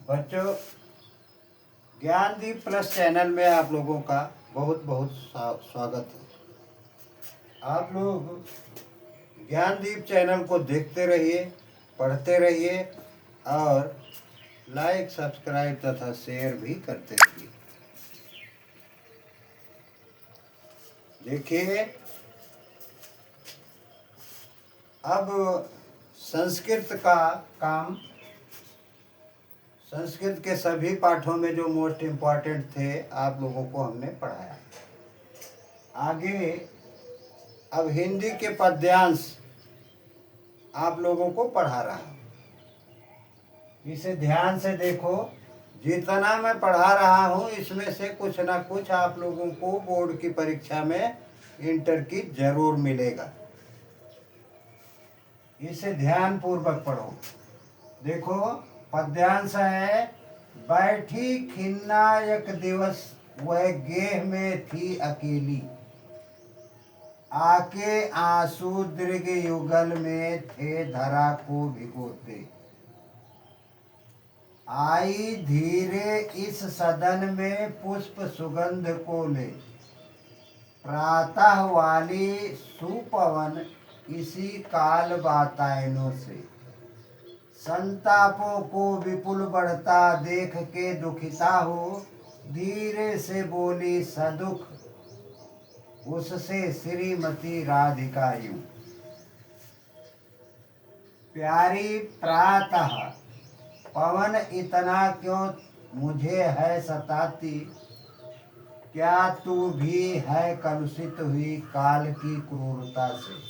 बच्चों, Gyandeep plus channel में आप लोगों का बहुत बहुत स्वागत है। आप लोग ज्ञानदीप चैनल को देखते रहिए, पढ़ते रहिए और लाइक, सब्सक्राइब तथा शेयर भी करते रहिए। देखिए, अब संस्कृत का काम, संस्कृत के सभी पाठों में जो मोस्ट इम्पॉर्टेंट थे आप लोगों को हमने पढ़ाया। आगे अब हिंदी के पद्यांश आप लोगों को पढ़ा रहा हूँ। इसे ध्यान से देखो। जितना मैं पढ़ा रहा हूँ इसमें से कुछ ना कुछ आप लोगों को बोर्ड की परीक्षा में इंटर की जरूर मिलेगा। इसे ध्यान पूर्वक पढ़ो। देखो, पद्यांश है, बैठी खिन्ना एक दिवस वह गेह में थी अकेली, आके आंसू दृग युगल में थे धरा को भिगोते, आई धीरे इस सदन में पुष्प सुगंध को ले, प्रातः वाली सुपवन इसी काल वातायनों से, संतापों को विपुल बढ़ता देख के दुखिता हो, धीरे से बोली सदुख उससे श्रीमती राधिका यूं, प्यारी प्रातः पवन इतना क्यों मुझे है सताती, क्या तू भी है कलुषित हुई काल की क्रूरता से।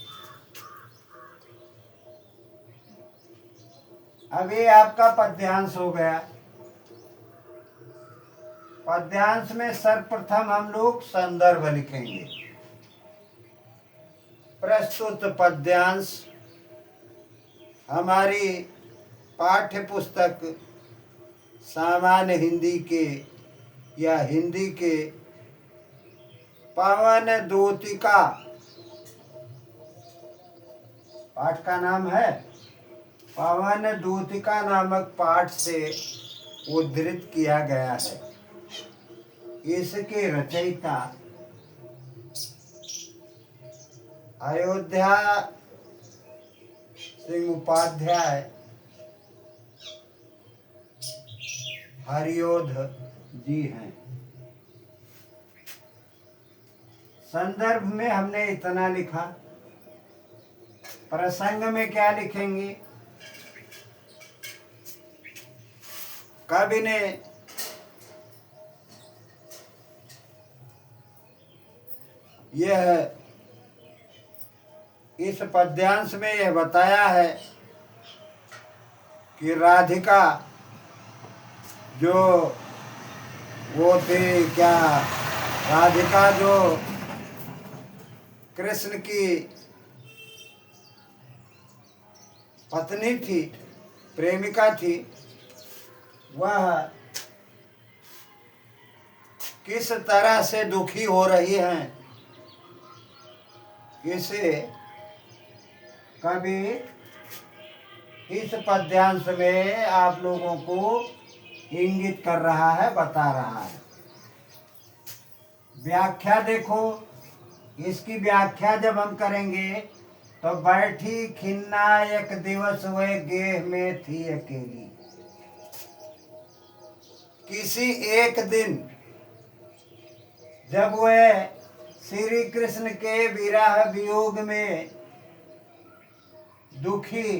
अब ये आपका पद्यांश हो गया। पद्यांश में सर्वप्रथम हम लोग संदर्भ लिखेंगे। प्रस्तुत पद्यांश हमारी पाठ्य पुस्तक सामान्य हिंदी के या हिंदी के पवन दूतिका, पाठ का नाम है पवन दूतिका नामक पाठ से उद्धृत किया गया है। इसके रचयिता अयोध्या सिंह उपाध्याय हरियोध जी हैं। संदर्भ में हमने इतना लिखा। प्रसंग में क्या लिखेंगे? कवि ने यह इस पद्यांश में यह बताया है कि राधिका जो वो थी, क्या राधिका जो कृष्ण की पत्नी थी, प्रेमिका थी, वह किस तरह से दुखी हो रही हैं, इसे कवि इस पद्यांश में आप लोगों को इंगित कर रहा है, बता रहा है। व्याख्या देखो। इसकी व्याख्या जब हम करेंगे तो बैठी खिन्ना एक दिवस वह गेह में थी अकेली, किसी एक दिन जब वह श्री कृष्ण के विरह वियोग में दुखी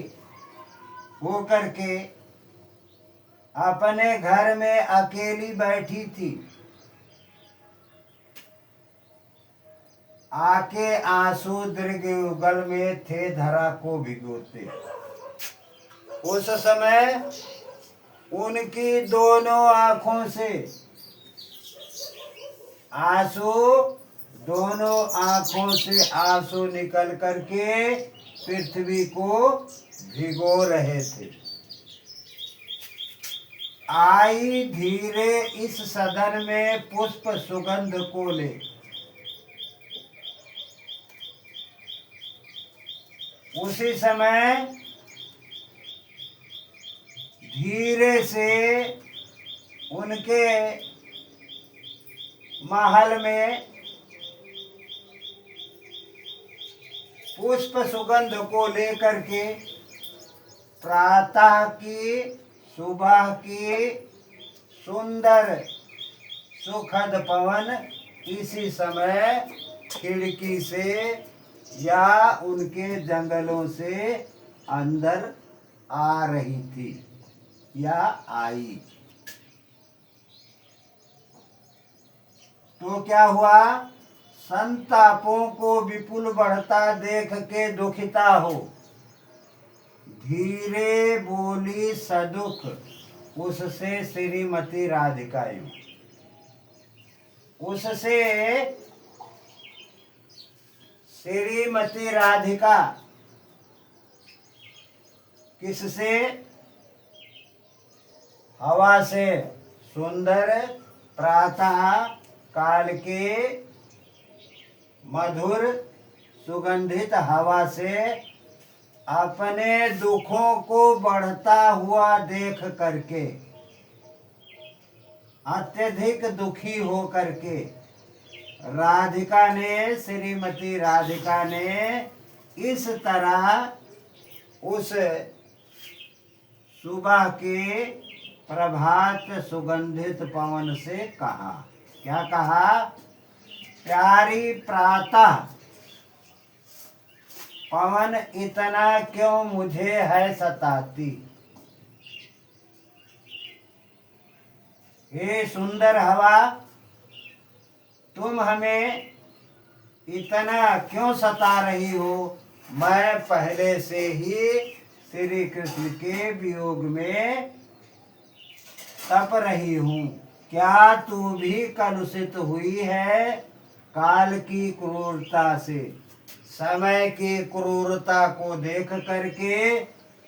होकर के अपने घर में अकेली बैठी थी, आके आंसू दृग युगल में थे धरा को भिगोते। उस समय उनकी दोनों आंखों से आंसू, दोनों आंखों से आंसू निकल करके पृथ्वी को भिगो रहे थे। आई धीरे इस सदन में पुष्प सुगंध को ले, उसी समय धीरे से उनके महल में पुष्प सुगंध को लेकर के प्रातः की, सुबह की सुंदर सुखद पवन इसी समय खिड़की से या उनके जंगलों से अंदर आ रही थी या आई। तो क्या हुआ? संतापों को विपुल बढ़ता देख के दुखिता हो, धीरे बोली सदुख उससे श्रीमती राधिका। उससे श्रीमती राधिका किससे? हवा से, सुंदर प्रातः काल के मधुर सुगंधित हवा से अपने दुखों को बढ़ता हुआ देख करके, अत्यधिक दुखी हो करके राधिका ने, श्रीमती राधिका ने इस तरह उस सुबह के प्रभात सुगंधित पवन से कहा। क्या कहा? प्यारी प्रातः पवन इतना क्यों मुझे है सताती। हे सुंदर हवा, तुम हमें इतना क्यों सता रही हो? मैं पहले से ही श्री कृष्ण के वियोग में तप रही हूँ। क्या तू भी कलुषित हुई है काल की क्रूरता से? समय की क्रूरता को देख करके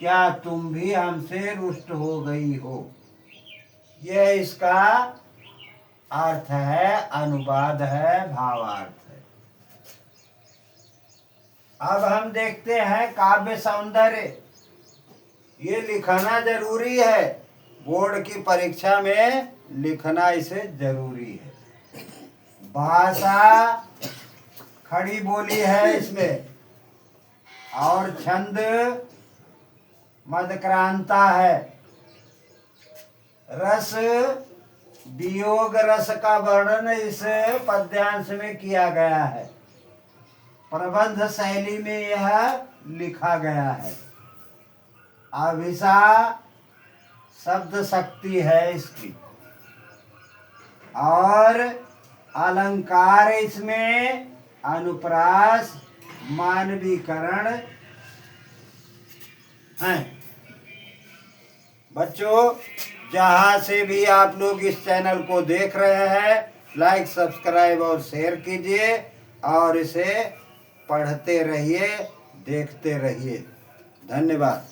क्या तुम भी हमसे रुष्ट हो गई हो? यह इसका अर्थ है, अनुवाद है, भावार्थ है। अब हम देखते हैं काव्य सौंदर्य। ये लिखना जरूरी है, बोर्ड की परीक्षा में लिखना इसे जरूरी है। भाषा खड़ी बोली है इसमें और छंद मदक्रांता है। रस वियोग रस का वर्णन इस पद्यांश में किया गया है। प्रबंध शैली में यह लिखा गया है। अभिसा शब्द शक्ति है इसकी और अलंकार इसमें अनुप्रास मानवीकरण है। बच्चों, जहाँ से भी आप लोग इस चैनल को देख रहे हैं, लाइक, सब्सक्राइब और शेयर कीजिए और इसे पढ़ते रहिए, देखते रहिए। धन्यवाद।